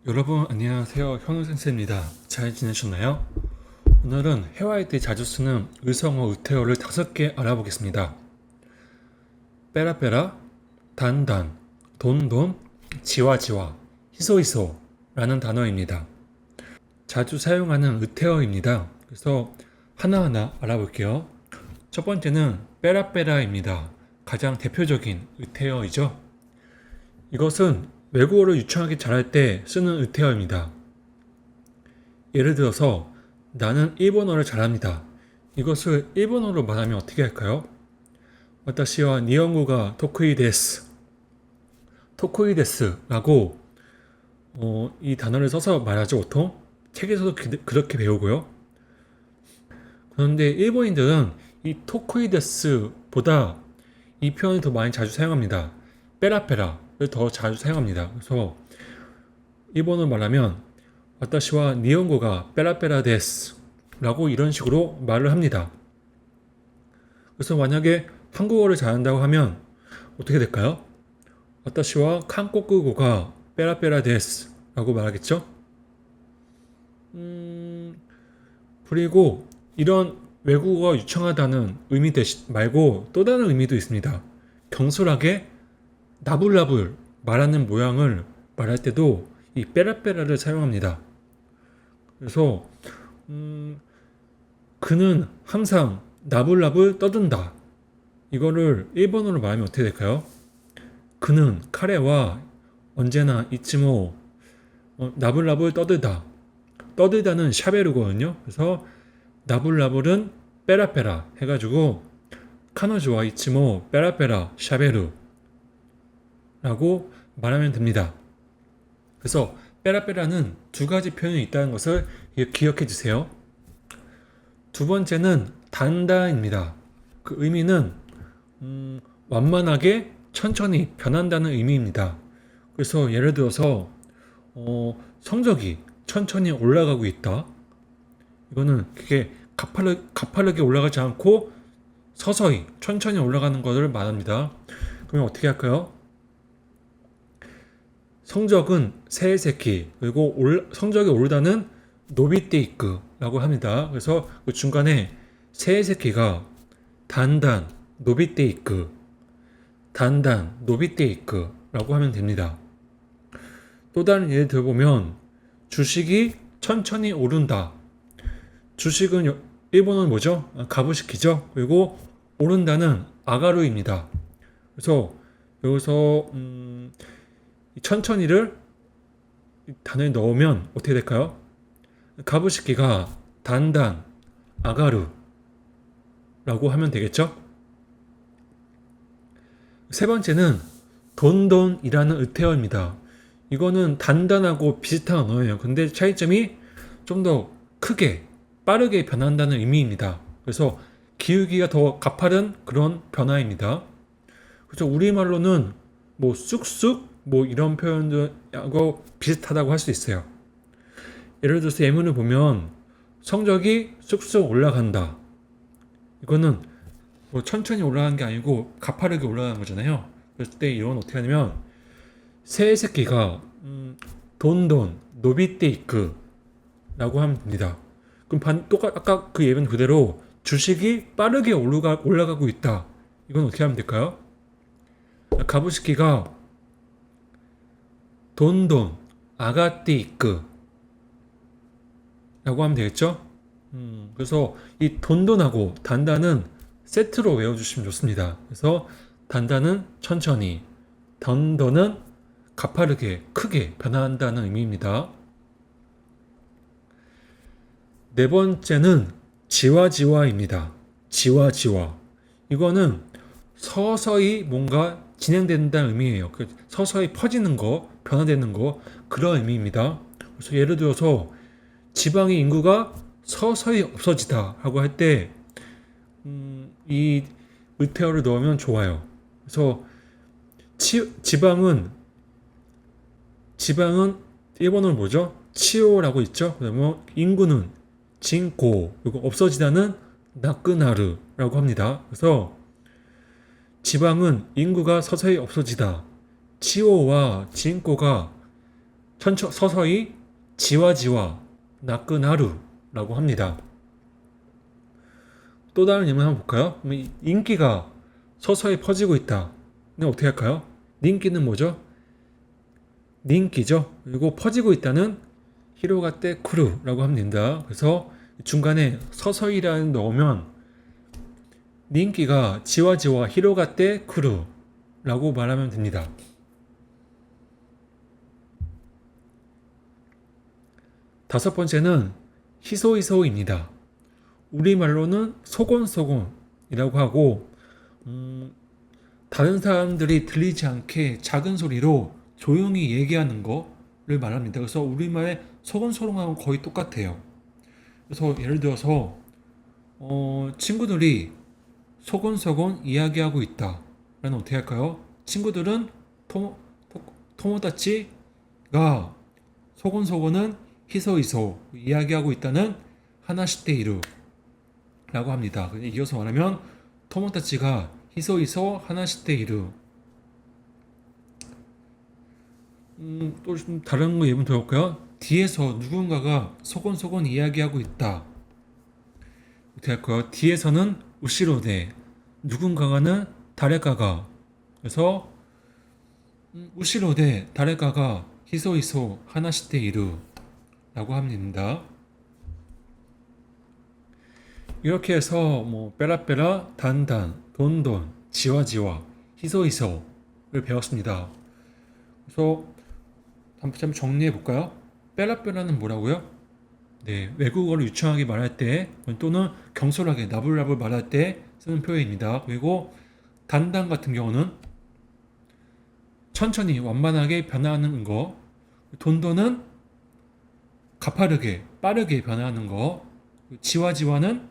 여러분 안녕하세요. 현우 선생입니다. 잘 지내셨나요? 오늘은 회화할 때 자주 쓰는 의성어 의태어를 5개 알아보겠습니다. 빼라빼라, 단단, 돈돈, 지와지와, 희소희소 라는 단어입니다. 자주 사용하는 의태어입니다. 그래서 하나하나 알아볼게요. 첫 번째는 빼라빼라입니다. 가장 대표적인 의태어이죠. 이것은 외국어를 유창하게 잘할 때 쓰는 의태어입니다. 예를 들어서 나는 일본어를 잘합니다. 이것을 일본어로 말하면 어떻게 할까요? 와타시와 니혼고가 토쿠이 데스. 토쿠이 데스라고 이 단어를 써서 말하죠. 보통 책에서도 그렇게 배우고요. 그런데 일본인들은 이 토쿠이 데스보다 이 표현을 더 많이 자주 사용합니다. 빼라빼라를 더 자주 사용합니다. 그래서 일본어로 말하면 와타시와 니혼고가 빼라빼라 데스 라고 이런 식으로 말을 합니다. 그래서 만약에 한국어를 잘한다고 하면 어떻게 될까요? 와타시와 한국어가 빼라빼라 데스 라고 말하겠죠? 그리고 이런 외국어가 유창하다는 의미 말고 또 다른 의미도 있습니다. 경솔하게 나불나불 말하는 모양을 말할 때도 이 빼라빼라를 사용합니다. 그래서 그는 항상 나불나불 떠든다. 이거를 일본어로 말하면 어떻게 될까요? 그는 카레와 언제나 이츠모 나불나불 떠들다. 떠들다는 샤베르거든요. 그래서 나불나불은 빼라빼라 해가지고 카노조와 이츠모 빼라빼라 샤베르 라고 말하면 됩니다. 그래서 빼라빼라는 두 가지 표현이 있다는 것을 기억해 주세요. 두 번째는 단다입니다. 그 의미는 완만하게 천천히 변한다는 의미입니다. 그래서 예를 들어서 성적이 천천히 올라가고 있다. 이거는 그게 가파르게 올라가지 않고 서서히 천천히 올라가는 것을 말합니다. 그러면 어떻게 할까요? 성적은 세세키 그리고 성적이 오르다는 노비테이크라고 합니다. 그래서 그 중간에 세세키가 단단 노비테이크 단단 노비테이크라고 하면 됩니다. 또 다른 예를 들어보면 주식이 천천히 오른다. 주식은 일본어는 뭐죠? 가부시키죠. 그리고 오른다는 아가루입니다. 그래서 여기서 천천히를 단어에 넣으면 어떻게 될까요? 가부시키가 단단 아가루라고 하면 되겠죠? 세 번째는 돈돈이라는 의태어입니다. 이거는 단단하고 비슷한 언어예요. 근데 차이점이 좀 더 크게 빠르게 변한다는 의미입니다. 그래서 기울기가 더 가파른 그런 변화입니다. 그래서 우리말로는 뭐 쑥쑥 뭐 이런 표현하고 비슷하다고 할 수 있어요. 예를 들어서 예문을 보면 성적이 쑥쑥 올라간다. 이거는 뭐 천천히 올라가는 게 아니고 가파르게 올라가는 거잖아요. 그럴 때 이건 어떻게 하냐면 세세끼가 돈돈 노비테이크 라고 하면 됩니다. 그럼 아까 그 예문 그대로 주식이 빠르게 올라가고 있다. 이건 어떻게 하면 될까요? 가부시키가 돈돈 아가띠이크 라고 하면 되겠죠? 그래서 이 돈돈하고 단단은 세트로 외워주시면 좋습니다. 그래서 단단은 천천히, 돈돈은 가파르게, 크게 변한다는 의미입니다. 네 번째는 지와지와입니다. 지와지와. 이거는 서서히 뭔가 진행된다는 의미예요. 서서히 퍼지는 거, 변화되는 거, 그런 의미입니다. 그래서 예를 들어서 지방의 인구가 서서히 없어지다 하고 할 때, 이 의태어를 넣으면 좋아요. 그래서 지방은 일본어는 뭐죠? 치오라고 있죠? 그러면 인구는 진고, 그리고 없어지다는 나끄나르라고 합니다. 그래서 지방은 인구가 서서히 없어지다. 치오와 진코가 서서히 지와지와 나끄나루라고 합니다. 또 다른 예문 한번 볼까요? 인기가 서서히 퍼지고 있다. 근데 어떻게 할까요? 닌기는 뭐죠? 닌기죠. 그리고 퍼지고 있다는 히로가떼 쿠루라고 하면 된다. 그래서 중간에 서서히라는 넣으면 닌기가 지와지와 히로가떼 쿠루라고 말하면 됩니다. 다섯 번째는 히소히소입니다. 우리말로는 소곤소곤이라고 하고 다른 사람들이 들리지 않게 작은 소리로 조용히 얘기하는 거를 말합니다. 그래서 우리말의 소곤소곤하고 거의 똑같아요. 그래서 예를 들어서 친구들이 소곤소곤 이야기하고 있다 라는 어떻게 할까요? 친구들은 토모다치가 소곤소곤은 히소히소 이야기하고 있다는 하나시테이루 라고 합니다. 이어서 말하면 토모다치가 히소히소 하나시테이루. 또 좀 다른 거 예문 들어볼까요? 뒤에서 누군가가 소곤소곤 이야기하고 있다. 어떻게 할까요? 뒤에서는 우시로데, 누군가가는 다레가가. 그래서 우시로데 다레가가 히소히소 하나시테이루 라고 하면 됩니다. 이렇게 해서 빼라빼라, 단단, 돈돈, 지와지와, 히소히소를 배웠습니다. 그래서 한번 정리해 볼까요? 빼라빼라는 뭐라고요? 네, 외국어를 유창하게 말할 때 또는 경솔하게 나불나불 말할 때 쓰는 표현입니다. 그리고 단단 같은 경우는 천천히 완만하게 변화하는 거, 돈돈은 가파르게 빠르게 변화하는 거, 지와지와는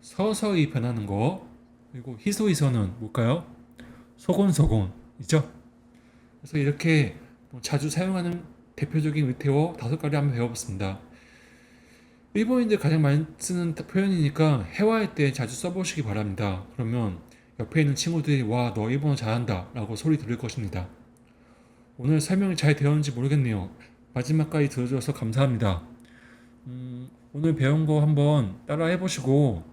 서서히 변하는 거, 그리고 히소히소는 뭘까요? 소곤소곤이죠. 그래서 이렇게 자주 사용하는 대표적인 의태어 5가지 한번 배워봤습니다. 일본인들 가장 많이 쓰는 표현이니까 회화할 때 자주 써보시기 바랍니다. 그러면 옆에 있는 친구들이 와, 너 일본어 잘한다 라고 소리 들을 것입니다. 오늘 설명이 잘 되었는지 모르겠네요. 마지막까지 들어주셔서 감사합니다. 오늘 배운 거 한번 따라 해보시고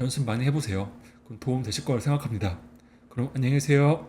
연습 많이 해보세요. 그럼 도움 되실 거라 생각합니다. 그럼 안녕히 계세요.